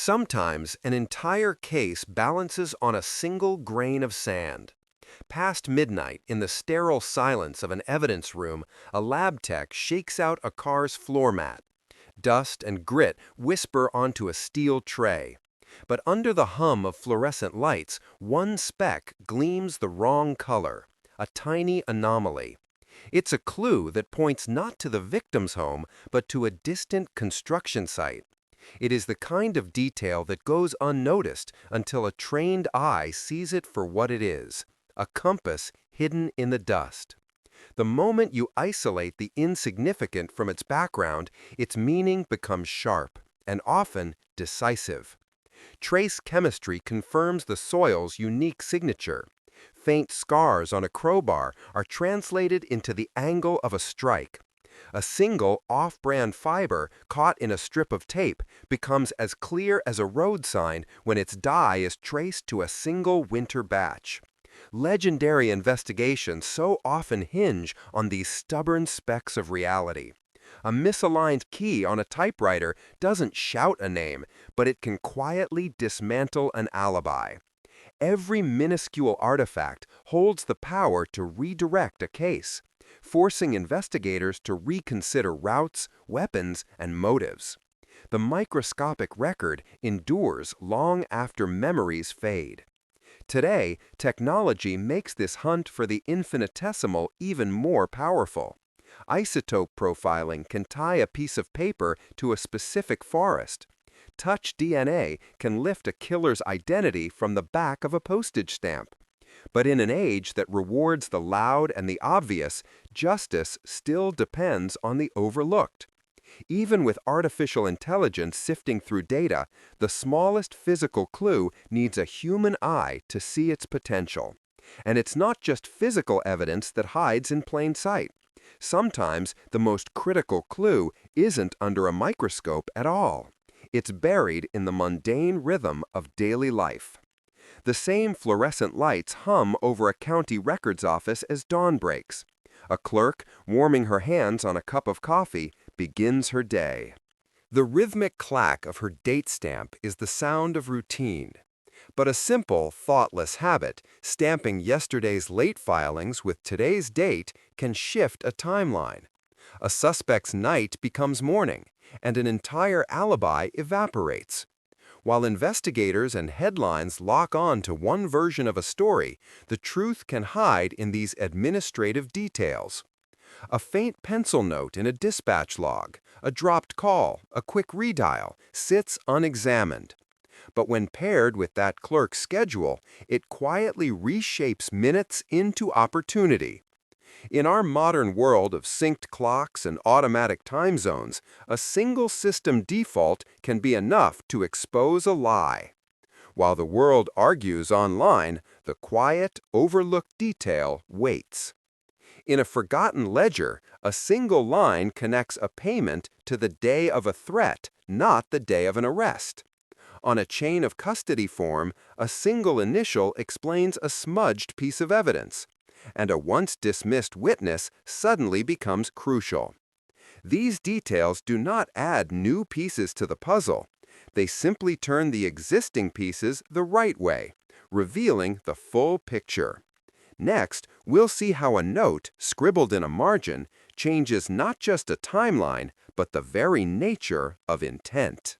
Sometimes an entire case balances on a single grain of sand. Past midnight, in the sterile silence of an evidence room, a lab tech shakes out a car's floor mat. Dust and grit whisper onto a steel tray. But under the hum of fluorescent lights, one speck gleams the wrong color, a tiny anomaly. It's a clue that points not to the victim's home, but to a distant construction site. It is the kind of detail that goes unnoticed until a trained eye sees it for what it is, a compass hidden in the dust. The moment you isolate the insignificant from its background, its meaning becomes sharp and often decisive. Trace chemistry confirms the soil's unique signature. Faint scars on a crowbar are translated into the angle of a strike. A single off-brand fiber caught in a strip of tape becomes as clear as a road sign when its dye is traced to a single winter batch. Legendary investigations so often hinge on these stubborn specks of reality. A misaligned key on a typewriter doesn't shout a name, but it can quietly dismantle an alibi. Every minuscule artifact holds the power to redirect a case, forcing investigators to reconsider routes, weapons, and motives. The microscopic record endures long after memories fade. Today, technology makes this hunt for the infinitesimal even more powerful. Isotope profiling can tie a piece of paper to a specific forest. Touch DNA can lift a killer's identity from the back of a postage stamp. But in an age that rewards the loud and the obvious, justice still depends on the overlooked. Even with artificial intelligence sifting through data, the smallest physical clue needs a human eye to see its potential. And it's not just physical evidence that hides in plain sight. Sometimes the most critical clue isn't under a microscope at all. It's buried in the mundane rhythm of daily life. The same fluorescent lights hum over a county records office as dawn breaks. A clerk, warming her hands on a cup of coffee, begins her day. The rhythmic clack of her date stamp is the sound of routine. But a simple, thoughtless habit, stamping yesterday's late filings with today's date, can shift a timeline. A suspect's night becomes morning, and an entire alibi evaporates. While investigators and headlines lock on to one version of a story, the truth can hide in these administrative details. A faint pencil note in a dispatch log, a dropped call, a quick redial, sits unexamined. But when paired with that clerk's schedule, it quietly reshapes minutes into opportunity. In our modern world of synced clocks and automatic time zones, a single system default can be enough to expose a lie. While the world argues online, the quiet, overlooked detail waits. In a forgotten ledger, a single line connects a payment to the day of a threat, not the day of an arrest. On a chain of custody form, a single initial explains a smudged piece of evidence, and a once dismissed witness suddenly becomes crucial. These details do not add new pieces to the puzzle. They simply turn the existing pieces the right way, revealing the full picture. Next, we'll see how a note, scribbled in a margin, changes not just a timeline, but the very nature of intent.